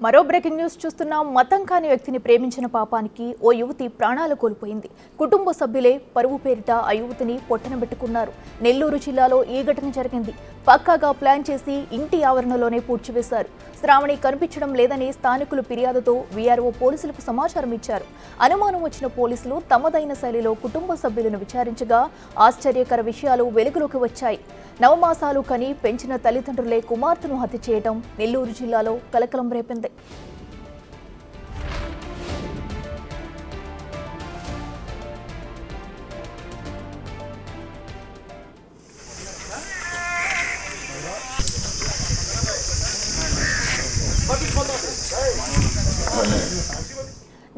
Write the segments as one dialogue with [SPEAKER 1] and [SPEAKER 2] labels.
[SPEAKER 1] మరో breaking news చూస్తున్నాం. మతం కాని వ్యక్తిని ప్రేమించిన పాపానికి ఓ యువతి ప్రాణాలు కోల్పోయింది. కుటుంబ సభ్యులే పరువు పేరిట ఆ యువతిని పొట్టనబెట్టుకున్నారు. నెల్లూరు జిల్లాలో ఈ ఘటన జరిగింది. పక్కాగా ప్లాన్ చేసి ఇంటి ఆవరణలోనే పూడ్చివేశారు. శ్రావణి కనిపించడం లేదని స్థానికులు ఫిర్యాదుతో వీఆర్ఓ పోలీసులకు సమాచారం ఇచ్చారు. అనుమానం వచ్చిన పోలీసులు తమదైన శైలిలో కుటుంబ సభ్యులను విచారించగా ఆశ్చర్యకర విషయాలు వెలుగులోకి వచ్చాయి. నవమాసాలు కని పెంచిన తల్లిదండ్రులే కుమార్తెను హత్య చేయడం నెల్లూరు జిల్లాలో కలకలం రేపింది.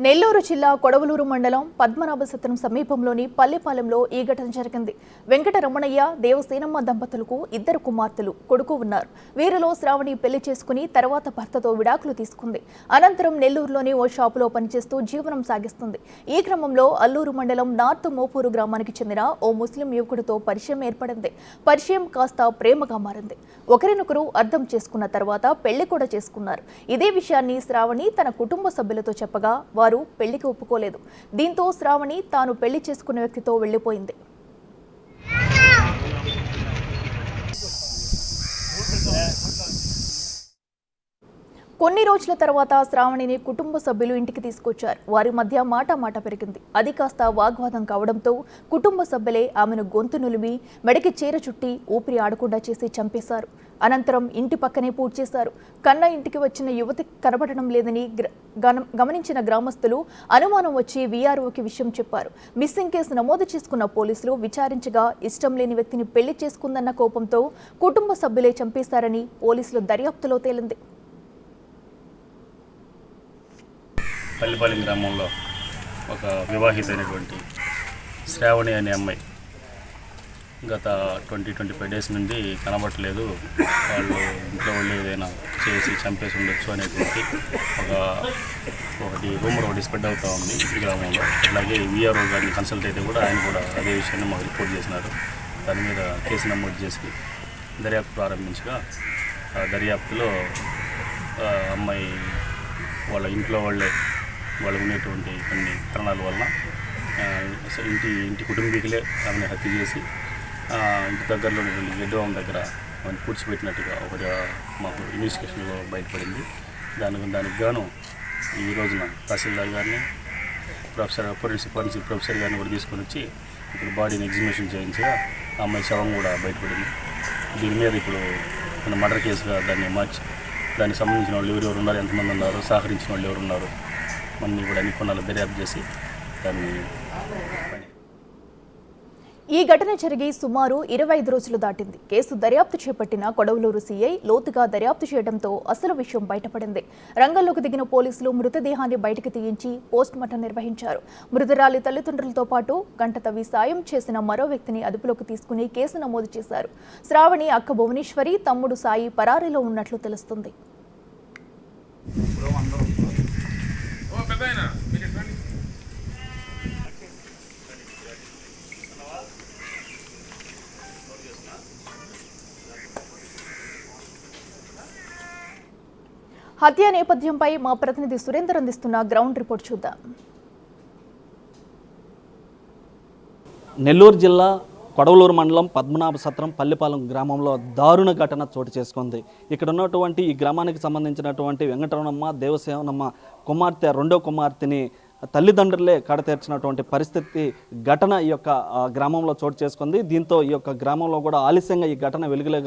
[SPEAKER 1] నెల్లూరు జిల్లా కొడవలూరు మండలం పద్మనాభసత్రం సమీపంలోని పల్లెపాలెంలో ఈ ఘటన జరిగింది. వెంకటరమణయ్య, దేవసేనమ్మ దంపతులకు 2 కుమార్తెలు, కొడుకు ఉన్నారు. వీరిలో శ్రావణి పెళ్లి చేసుకుని తర్వాత భర్తతో విడాకులు తీసుకుంది. అనంతరం నెల్లూరులోని ఓ షాపులో పనిచేస్తూ జీవనం సాగిస్తుంది. ఈ క్రమంలో అల్లూరు మండలం నార్త్ మోపూరు గ్రామానికి చెందిన ఓ ముస్లిం యువకుడితో పరిచయం ఏర్పడింది. పరిచయం కాస్త ప్రేమగా మారింది. ఒకరినొకరు అర్థం చేసుకున్న తర్వాత పెళ్లి కూడా చేసుకున్నారు. ఇదే విషయాన్ని శ్రావణి తన కుటుంబ సభ్యులతో చెప్పగా వారు పెళ్లికి ఒప్పుకోలేదు. దీంతో శ్రావణి తాను పెళ్లి చేసుకున్న వ్యక్తితో వెళ్లిపోయింది. కొన్ని రోజుల తర్వాత శ్రావణిని కుటుంబ సభ్యులు ఇంటికి తీసుకొచ్చారు. వారి మధ్య మాట పెరిగింది. అది కాస్త వాగ్వాదం కావడంతో కుటుంబ సభ్యులే ఆమెను గొంతు నులిమి మెడకి చీర చుట్టి ఊపిరి ఆడకుండా చేసి చంపేశారు. అనంతరం ఇంటి పక్కనే పూడ్చి చేశారు. కన్న ఇంటికి వచ్చిన యువతి కనబడడం లేదని గమనించిన గ్రామస్తులు అనుమానం వచ్చి వీఆర్ఓకి విషయం చెప్పారు. మిస్సింగ్ కేసు నమోదు చేసుకున్న పోలీసులు విచారించగా ఇష్టం లేని వ్యక్తిని పెళ్లి చేసుకుందన్న కోపంతో కుటుంబ సభ్యులే చంపేశారని పోలీసులు దర్యాప్తులో తేలింది.
[SPEAKER 2] పల్లిపాలెం గ్రామంలో ఒక వివాహితైనటువంటి శ్రావణి అనే అమ్మాయి గత 20-25 డేస్ నుండి కనబట్టలేదు. వాళ్ళు ఇంట్లో వాళ్ళు ఏదైనా చేసి చంపేసి ఉండొచ్చు అనేటువంటి ఒకటి రూమర్ ఒకటి స్ప్రెడ్ అవుతూ ఉంది ఈ గ్రామంలో. అలాగే వీఆర్ఓ గారిని కన్సల్ట్ అయితే కూడా ఆయన కూడా అదే విషయాన్ని మాకు రిపోర్ట్ చేసినారు. దాని మీద కేసు నమోదు చేసి దర్యాప్తు ప్రారంభించగా దర్యాప్తులో అమ్మాయి వాళ్ళ ఇంట్లో వాళ్ళకు ఉండేటువంటి కొన్ని కారణాల వలన ఇంటి కుటుంబీకులే ఆమెను హత్య చేసి ఇంటి దగ్గరలో ఉన్నటువంటి గెడ్డవాం దగ్గర ఆమెను పూడ్చిపెట్టినట్టుగా ఒకటి మాకు ఇన్వెస్టిగేషన్లో బయటపడింది. దానికి గాను ఈ రోజున తహసీల్దార్ గారిని ఫోరెన్సిక్ ప్రొఫెసర్ గారిని కూడా తీసుకొని వచ్చి ఇప్పుడు బాడీని ఎగ్జిబిషన్ చేయించగా ఆ అమ్మాయి శవం కూడా బయటపడింది. దీని మీద ఇప్పుడు మన మర్డర్ కేసుగా దాన్ని మార్చి దానికి సంబంధించిన వాళ్ళు ఎవరెవరు ఉన్నారు, ఎంతమంది ఉన్నారు, సహకరించిన వాళ్ళు ఎవరు ఉన్నారు అన్నీ కూడా అన్ని కొన్నాళ్ళు దర్యాప్తు చేసి దాన్ని.
[SPEAKER 1] ఈ ఘటన జరిగి సుమారు 25 రోజులు దాటింది. కేసు దర్యాప్తు చేపట్టిన కొడవలూరు సీఐ లోతుగా దర్యాప్తు చేయడంతో అసలు విషయం బయటపడింది. రంగంలోకి దిగిన పోలీసులు మృతదేహాన్ని బయటకు తీయించి పోస్టుమార్టం నిర్వహించారు. మృతురాలి తల్లిదండ్రులతో పాటు గంట తవ్వి సాయం చేసిన మరో వ్యక్తిని అదుపులోకి తీసుకుని కేసు నమోదు చేశారు. శ్రావణి అక్క భువనేశ్వరి, తమ్ముడు సాయి పరారీలో ఉన్నట్లు తెలుస్తుంది. హత్య నేపథ్యంపై మా ప్రతినిధి సురేందర్ అందిస్తున్న గ్రౌండ్ రిపోర్ట్ చూద్దాం.
[SPEAKER 3] నెల్లూరు జిల్లా కొడవలూరు మండలం పద్మనాభసత్రం పల్లిపాలెం గ్రామంలో దారుణ ఘటన చోటు చేసుకుంది. ఇక్కడ ఉన్నటువంటి ఈ గ్రామానికి సంబంధించినటువంటి వెంకటరమణమ్మ, దేవసేనమ్మ కుమార్తె, రెండో కుమార్తెని తల్లిదండ్రులే కడతీర్చినటువంటి పరిస్థితి ఘటన ఈ యొక్క గ్రామంలో చోటు చేసుకుంది. దీంతో ఈ యొక్క గ్రామంలో కూడా ఆలస్యంగా ఈ ఘటన వెలుగులే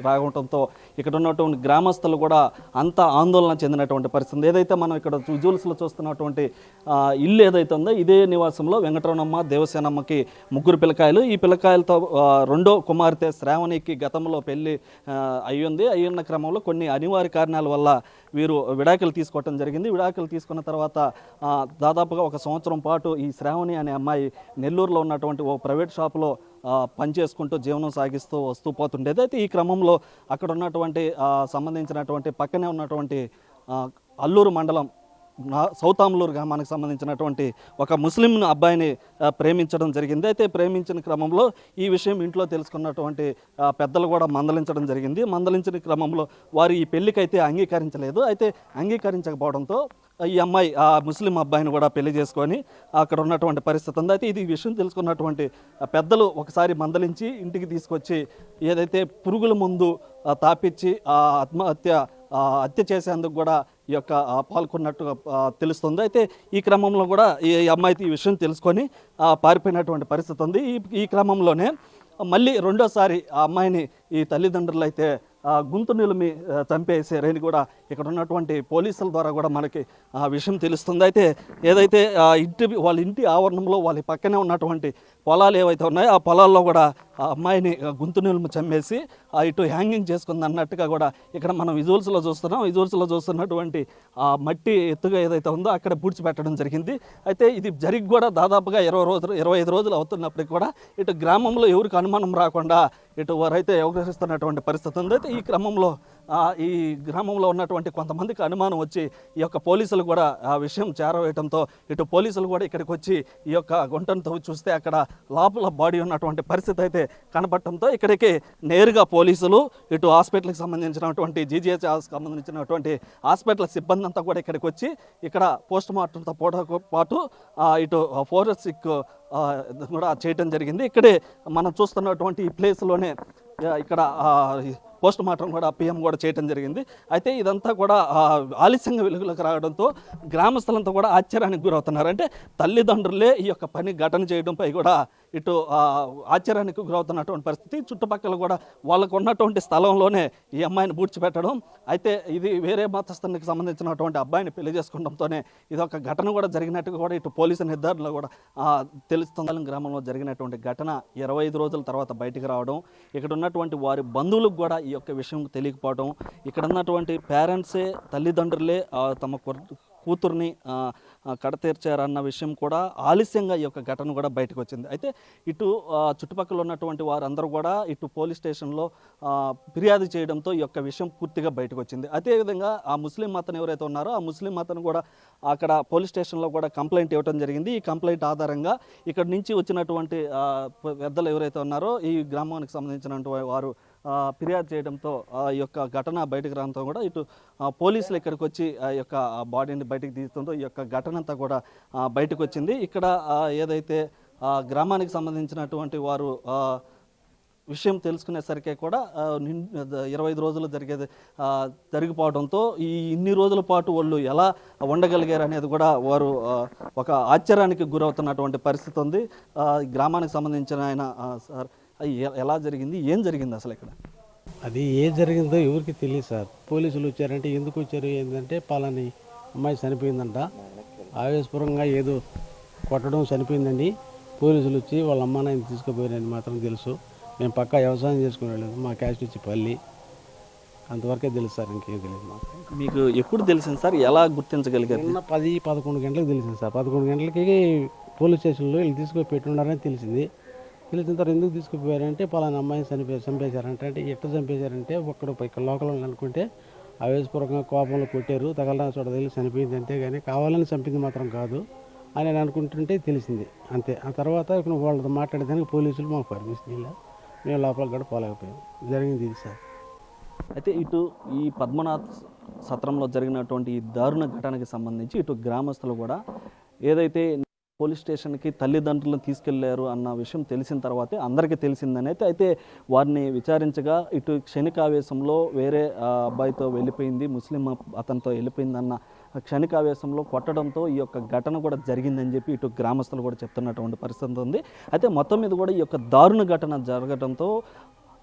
[SPEAKER 3] రావడంతో ఇక్కడ ఉన్నటువంటి గ్రామస్తులు కూడా అంతా ఆందోళన చెందినటువంటి పరిస్థితి. ఏదైతే మనం ఇక్కడ విజువల్స్లో చూస్తున్నటువంటి ఇల్లు ఏదైతే ఉందో ఇదే నివాసంలో వెంకటరమణమ్మ, దేవసేనమ్మకి 3 పిల్లకాయలు. ఈ పిల్లకాయలతో రెండో కుమార్తె శ్రావణికి గతంలో పెళ్లి అయ్యున్న క్రమంలో కొన్ని అనివార్య కారణాల వల్ల వీరు విడాకులు తీసుకోవటం జరిగింది. విడాకులు తీసుకున్న తర్వాత దాదాపుగా 1 సంవత్సరం పాటు ఈ శ్రావణి అనే అమ్మాయి నెల్లూరులో ఉన్నటువంటి ఓ ప్రైవేట్ షాపులో పనిచేసుకుంటూ జీవనం సాగిస్తూ వస్తూ పోతుండేది. అయితే ఈ క్రమంలో అక్కడ ఉన్నటువంటి సంబంధించినటువంటి పక్కనే ఉన్నటువంటి అల్లూరు మండలం సౌతాంలూరు గ్రామానికి సంబంధించినటువంటి ఒక ముస్లిం అబ్బాయిని ప్రేమించడం జరిగింది. అయితే ప్రేమించిన క్రమంలో ఈ విషయం ఇంట్లో తెలుసుకున్నటువంటి పెద్దలు కూడా మందలించడం జరిగింది. మందలించిన క్రమంలో వారు ఈ పెళ్లికైతే అంగీకరించలేదు. అయితే అంగీకరించకపోవడంతో ఈ అమ్మాయి ఆ ముస్లిం అబ్బాయిని కూడా పెళ్లి చేసుకొని అక్కడ ఉన్నటువంటి పరిస్థితి ఉంది. అయితే ఇది విషయం తెలుసుకున్నటువంటి పెద్దలు ఒకసారి మందలించి ఇంటికి తీసుకొచ్చి ఏదైతే పురుగుల మందు తాపిచ్చి హత్య చేసేందుకు కూడా ఈ యొక్క పాల్గొన్నట్టుగా తెలుస్తుంది. అయితే ఈ క్రమంలో కూడా ఈ అమ్మాయి ఈ విషయం తెలుసుకొని పారిపోయినటువంటి పరిస్థితి ఉంది. ఈ క్రమంలోనే మళ్ళీ రెండోసారి ఆ అమ్మాయిని ఈ తల్లిదండ్రులు అయితే గొంతు నిలిమి చంపేసారని కూడా ఇక్కడ ఉన్నటువంటి పోలీసుల ద్వారా కూడా మనకి ఆ విషయం తెలుస్తుంది. అయితే ఏదైతే వాళ్ళ ఇంటి ఆవరణంలో వాళ్ళ పక్కనే ఉన్నటువంటి పొలాలు ఏవైతే ఉన్నాయో ఆ పొలాల్లో కూడా ఆ అమ్మాయిని గొంతు నిలుము చంపేసి ఇటు హ్యాంగింగ్ చేసుకుంది అన్నట్టుగా కూడా ఇక్కడ మనం విజువల్స్లో చూస్తున్నాం. విజువల్స్లో చూస్తున్నటువంటి ఆ మట్టి ఎత్తుగా ఏదైతే ఉందో అక్కడ పూడ్చిపెట్టడం జరిగింది. అయితే ఇది జరిగి కూడా దాదాపుగా 25 రోజులు అవుతున్నప్పటికీ కూడా ఇటు గ్రామంలో ఎవరికి అనుమానం రాకుండా ఇటు వారైతే వ్యవహరిస్తున్నటువంటి పరిస్థితి ఉంది. అయితే ఈ క్రమంలో ఈ గ్రామంలో ఉన్నటువంటి కొంతమందికి అనుమానం వచ్చి ఈ యొక్క పోలీసులు కూడా ఆ విషయం చేరవేయడంతో ఇటు పోలీసులు కూడా ఇక్కడికి వచ్చి ఈ యొక్క గుంటను చూస్తే అక్కడ లోపల బాడీ ఉన్నటువంటి పరిస్థితి అయితే కనపడటంతో ఇక్కడికి నేరుగా పోలీసులు ఇటు హాస్పిటల్కి సంబంధించినటువంటి జీజీహెచ్ సంబంధించినటువంటి హాస్పిటల్ సిబ్బంది అంతా కూడా ఇక్కడికి వచ్చి ఇక్కడ పోస్ట్ మార్టంతో పాటు ఇటు ఫోరెన్సిక్ కూడా చేయటం జరిగింది. ఇక్కడే మనం చూస్తున్నటువంటి ఈ ప్లేస్లోనే ఇక్కడ పోస్ట్ మార్టం కూడా పిఎం కూడా చేయడం జరిగింది. అయితే ఇదంతా కూడా ఆలస్యంగా వెలుగులోకి రావడంతో గ్రామస్తులంతా కూడా ఆశ్చర్యానికి గురవుతున్నారు. అంటే తల్లిదండ్రులే ఈ యొక్క పని ఘటన చేయడంపై కూడా ఇటు ఆశ్చర్యానికి గురవుతున్నటువంటి పరిస్థితి. చుట్టుపక్కల కూడా వాళ్ళకు ఉన్నటువంటి స్థలంలోనే ఈ అమ్మాయిని పూడ్చిపెట్టడం, అయితే ఇది వేరే మతస్థానికి సంబంధించినటువంటి అబ్బాయిని పెళ్లి చేసుకోవడంతోనే ఇది ఒక ఘటన కూడా జరిగినట్టుగా కూడా ఇటు పోలీసు నిర్ధారణలో కూడా తెలుస్తుంది. గ్రామంలో జరిగినటువంటి ఘటన 25 రోజుల తర్వాత బయటికి రావడం, ఇక్కడ ఉన్నటువంటి వారి బంధువులకు కూడా ఈ యొక్క విషయం తెలియకపోవడం, ఇక్కడ ఉన్నటువంటి పేరెంట్సే తల్లిదండ్రులే తమ కూతుర్ని కడతీర్చారన్న విషయం కూడా ఆలస్యంగా ఈ యొక్క ఘటన కూడా బయటకు వచ్చింది. అయితే ఇటు చుట్టుపక్కల ఉన్నటువంటి వారందరూ కూడా ఇటు పోలీస్ స్టేషన్లో ఫిర్యాదు చేయడంతో ఈ యొక్క విషయం పూర్తిగా బయటకు వచ్చింది. అదేవిధంగా ఆ ముస్లిం అతను ఎవరైతే ఉన్నారో ఆ ముస్లిం అతను కూడా అక్కడ పోలీస్ స్టేషన్లో కూడా కంప్లైంట్ ఇవ్వడం జరిగింది. ఈ కంప్లైంట్ ఆధారంగా ఇక్కడ నుంచి వచ్చినటువంటి పెద్దలు ఎవరైతే ఉన్నారో ఈ గ్రామానికి సంబంధించినటువంటి వారు ఫిర్యాదు చేయడంతో ఈ యొక్క ఘటన బయటకు రావడంతో కూడా ఇటు పోలీసులు ఇక్కడికి వచ్చి ఆ యొక్క బాడీని బయటకు తీస్తుందో ఈ యొక్క ఘటన అంతా కూడా బయటకు వచ్చింది. ఇక్కడ ఏదైతే గ్రామానికి సంబంధించినటువంటి వారు విషయం తెలుసుకునేసరికి కూడా 25 రోజులు జరిగిపోవడంతో ఇన్ని రోజుల పాటు వాళ్ళు ఎలా ఉండగలిగారు అనేది కూడా వారు ఒక ఆశ్చర్యానికి గురవుతున్నటువంటి పరిస్థితి ఉంది. గ్రామానికి సంబంధించిన ఆయన సార్ ఎలా జరిగింది, ఏం జరిగింది అసలు ఇక్కడ?
[SPEAKER 4] అది ఏం జరిగిందో ఎవరికి తెలియదు సార్. పోలీసులు వచ్చారంటే ఎందుకు వచ్చారు ఏంటంటే పలాని అమ్మాయి చనిపోయిందంట, ఆవేశపూర్వంగా ఏదో కొట్టడం చనిపోయిందండి. పోలీసులు వచ్చి వాళ్ళ అమ్మ నాయన తీసుకుపోయారని మాత్రం తెలుసు. మేము పక్కా వ్యవసాయం చేసుకునేలేదు, మా క్యాస్ట్ వచ్చి పల్లి, అంతవరకే తెలుసు సార్, ఇంకేం తెలియదు మాకు.
[SPEAKER 3] మీకు ఎప్పుడు తెలిసింది సార్, ఎలా గుర్తించగలిగారు?
[SPEAKER 4] 10-11 గంటలకు తెలిసింది సార్. 11 గంటలకి పోలీస్ స్టేషన్లో వీళ్ళు తీసుకుపోయి పెట్టున్నారని తెలిసింది. తెలిసిన తర్వాత ఎందుకు తీసుకుపోయారంటే పలానా అమ్మాయిని చంపేశారంటే, అంటే ఎట్లా చంపేశారంటే ఇక్కడ లోకల్ అనుకుంటే ఆవేశపూర్వకంగా కోపంలో కొట్టారు, తగలరా చోట తెలిసి చనిపోయింది, అంతేగాని కావాలని చంపింది మాత్రం కాదు అని నేను అనుకుంటుంటే తెలిసింది అంతే. ఆ తర్వాత వాళ్ళతో మాట్లాడేదానికి పోలీసులు మాకు పర్మిషన్ ఇలా మేము లోపలికి కూడా పోలేకపోయాం. జరిగింది ఇది సార్.
[SPEAKER 3] అయితే ఇటు ఈ పద్మనాథ్ సత్రంలో జరిగినటువంటి ఈ దారుణ ఘటనకి సంబంధించి ఇటు గ్రామస్తులు కూడా ఏదైతే పోలీస్ స్టేషన్కి తల్లిదండ్రులను తీసుకెళ్లారు అన్న విషయం తెలిసిన తర్వాతే అందరికీ తెలిసిందని అయితే వారిని విచారించగా ఇటు క్షణికావేశంలో వేరే అబ్బాయితో వెళ్ళిపోయింది, ముస్లిం అతనితో వెళ్ళిపోయిందన్న క్షణికావేశంలో కొట్టడంతో ఈ యొక్క ఘటన కూడా జరిగిందని చెప్పి ఇటు గ్రామస్తులు కూడా చెప్తున్నటువంటి పరిస్థితి ఉంది. అయితే మొత్తం మీద కూడా ఈ యొక్క దారుణ ఘటన జరగడంతో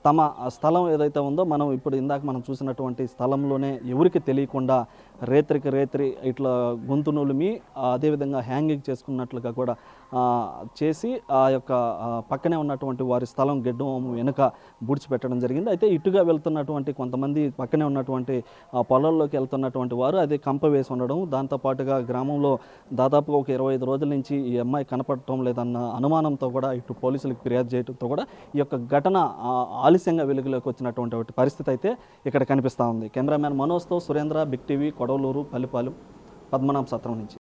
[SPEAKER 3] తమ స్థలం ఏదైతే ఉందో మనం ఇప్పుడు ఇందాక మనం చూసినటువంటి స్థలంలోనే ఎవరికి తెలియకుండా రేత్రి ఇట్లా గొంతు నులిమి అదేవిధంగా హ్యాంగింగ్ చేసుకున్నట్లుగా కూడా చేసి ఆ యొక్క పక్కనే ఉన్నటువంటి వారి స్థలం గెడ్డం వెనుక బూడ్చిపెట్టడం జరిగింది. అయితే ఇటుగా వెళ్తున్నటువంటి కొంతమంది పక్కనే ఉన్నటువంటి పొలాల్లోకి వెళ్తున్నటువంటి వారు అదే కంప వేసి ఉండడం, దాంతోపాటుగా గ్రామంలో దాదాపుగా ఒక 25 రోజుల నుంచి ఈ అమ్మాయి కనపడటం లేదన్న అనుమానంతో కూడా ఇటు పోలీసులకు ఫిర్యాదు చేయడంతో కూడా ఈ యొక్క ఘటన ఆలస్యంగా వెలుగులోకి వచ్చినటువంటి పరిస్థితి అయితే ఇక్కడ కనిపిస్తూ ఉంది. కెమెరామ్యాన్ మనోజ్తో సురేంద్ర, బిగ్ టీవీ, కొడవలూరు, పల్లిపాలెం. పద్మనాభ సత్రం నుంచి.